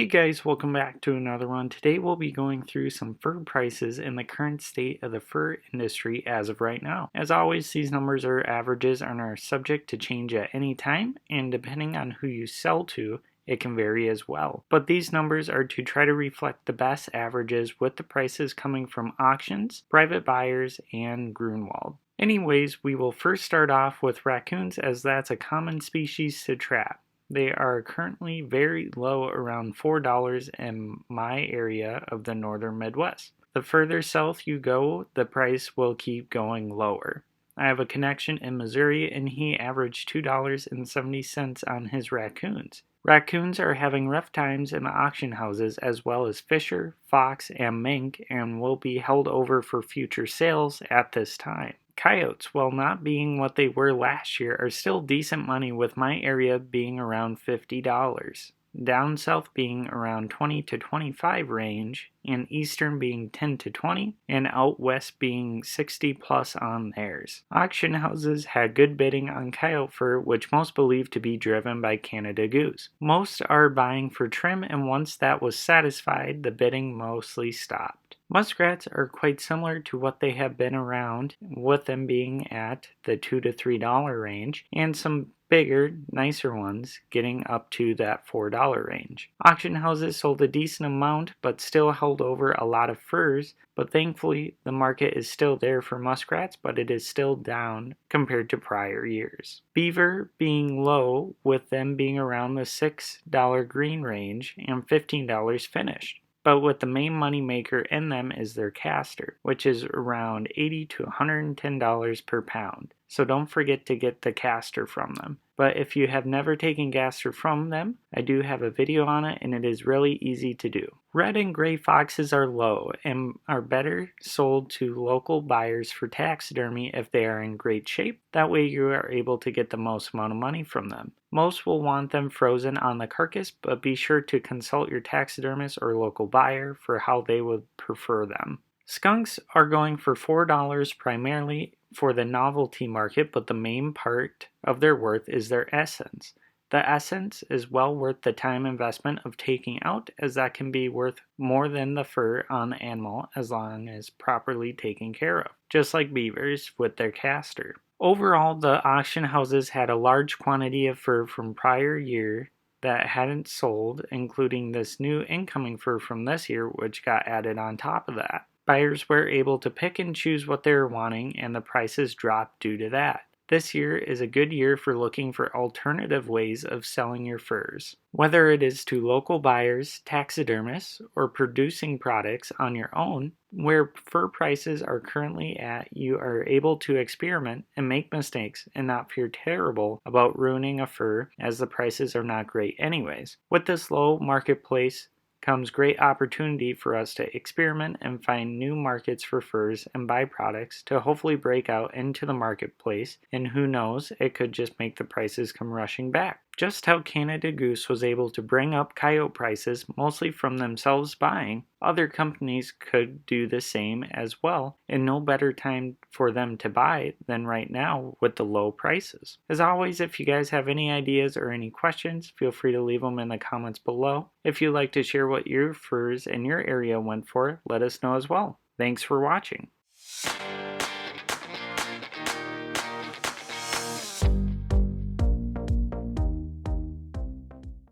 Hey guys, welcome back to another one. Today we'll be going through some fur prices and the current state of the fur industry as of right now. As always, these numbers are averages and are subject to change at any time, and depending on who you sell to, it can vary as well. But these numbers are to try to reflect the best averages with the prices coming from auctions, private buyers, and Grunwald. Anyways, we will first start off with raccoons as that's a common species to trap. They are currently very low, around $4 in my area of the northern Midwest. The further south you go, the price will keep going lower. I have a connection in Missouri and he averaged $2.70 on his raccoons. Raccoons are having rough times in the auction houses as well as fisher, fox, and mink and will be held over for future sales at this time. Coyotes, while not being what they were last year, are still decent money with my area being around $50. Down south being around 20 to 25 range, and eastern being 10 to 20, and out west being 60 plus on theirs. Auction houses had good bidding on coyote fur, which most believe to be driven by Canada Goose. Most are buying for trim, and once that was satisfied, the bidding mostly stopped. Muskrats are quite similar to what they have been around, with them being at the $2 to $3 range, and some bigger, nicer ones getting up to that $4 range. Auction houses sold a decent amount, but still held over a lot of furs, but thankfully the market is still there for muskrats, but it is still down compared to prior years. Beaver being low, with them being around the $6 green range and $15 finished. But with the main money maker in them is their castor, which is around $80 to $110 per pound. So don't forget to get the castor from them. But if you have never taken castor from them, I do have a video on it and it is really easy to do. Red and gray foxes are low and are better sold to local buyers for taxidermy if they are in great shape. That way you are able to get the most amount of money from them. Most will want them frozen on the carcass, but be sure to consult your taxidermist or local buyer for how they would prefer them. Skunks are going for $4 primarily for the novelty market, but the main part of their worth is their essence. The essence is well worth the time investment of taking out, as that can be worth more than the fur on the animal as long as properly taken care of, just like beavers with their castor. Overall, the auction houses had a large quantity of fur from prior year that hadn't sold, including this new incoming fur from this year, which got added on top of that. Buyers were able to pick and choose what they were wanting, and the prices dropped due to that. This year is a good year for looking for alternative ways of selling your furs. Whether it is to local buyers, taxidermists, or producing products on your own, where fur prices are currently at, you are able to experiment and make mistakes and not feel terrible about ruining a fur, as the prices are not great anyways. With this low marketplace comes great opportunity for us to experiment and find new markets for furs and byproducts to hopefully break out into the marketplace, and who knows, it could just make the prices come rushing back. Just how Canada Goose was able to bring up coyote prices mostly from themselves buying, other companies could do the same as well, and no better time for them to buy than right now with the low prices. As always, if you guys have any ideas or any questions, feel free to leave them in the comments below. If you'd like to share what your furs in your area went for, let us know as well. Thanks for watching.